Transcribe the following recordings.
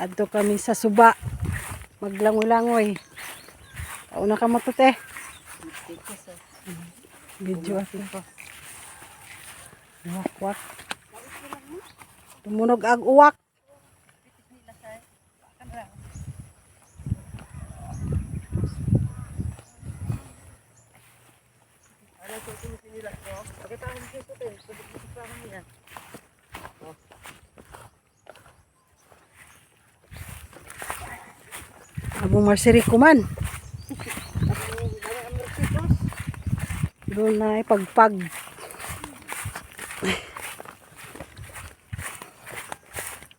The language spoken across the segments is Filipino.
Adto kami sa suba. Maglangoy-langoy. Pauna ka mo to, te. Video ako. Uwak-wak. Tumunog ang uwak. Abong marsiri ko man. Doon na ipagpag.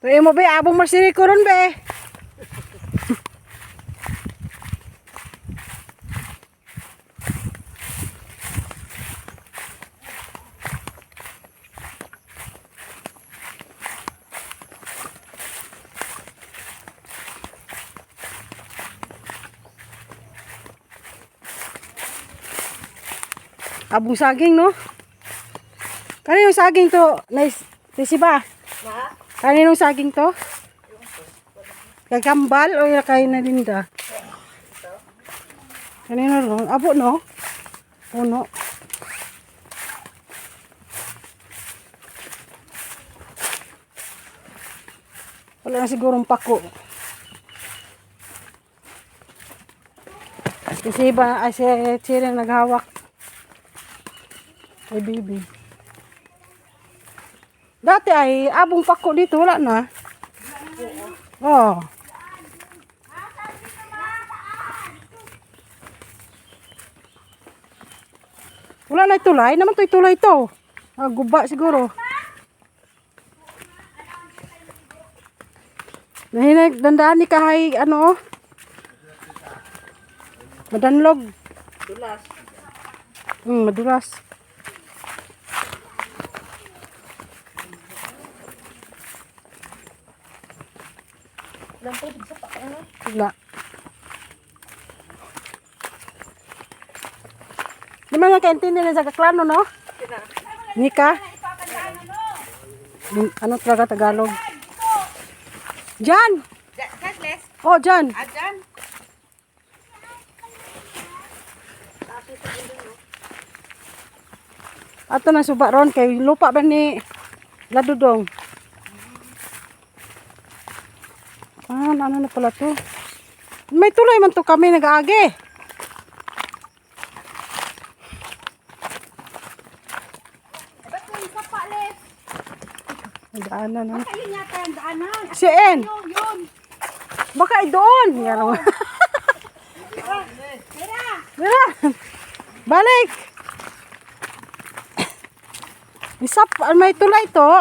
Tuyo mo be, abong marsiri ko ron be. Abong saging, no? Kaninong saging to? Nice. Tisiba? Kaninong saging to? Kay Kambal o kay Nalinda? Kanino ron? Abo, no? Puno. Wala na sigurong pako. Tisiba, ay si Chireng naghawak. Ay, baby. Dati ay abong pako dito, wala na. Oh. Wala na itulay, naman to itulay to. Guba siguro. Nahinag, dandaan ni kahay, ano, madanlog. Madulas. Madulas. Wala. Di man nga kaintindi na sa kaklano, no? Nika? Ano talaga Tagalog? Jan! Oh, Jan! Ajan. Ato na suba ron kay lupa ba ni Ladudong? Ano na pala to? May tulay man to kami nag-aagi. Ba't yung sapa, Les? Daanan na. Baka yun yata yung daanan. Si En. Yun. Baka ay doon. Yan naman. Mira. Mira. Balik. Isap, may tulay to.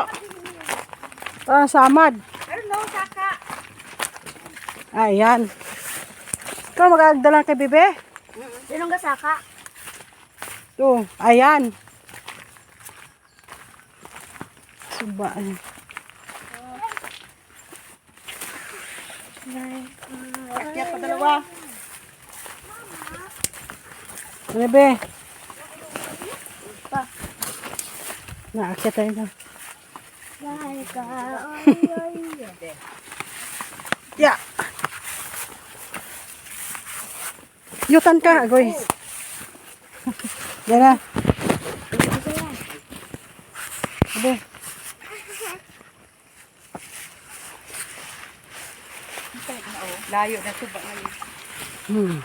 Samad. Ano, saka? Ayan. Ikaw magagdala kay bebe? Sinong gasaka? Ito. Ayan. Suba. Kaya pa dalawa. Bebe. Naakyat tayo na. Ya. Yutan ka, agoy. Yan na. Bebe. Layo na to ba ngayon?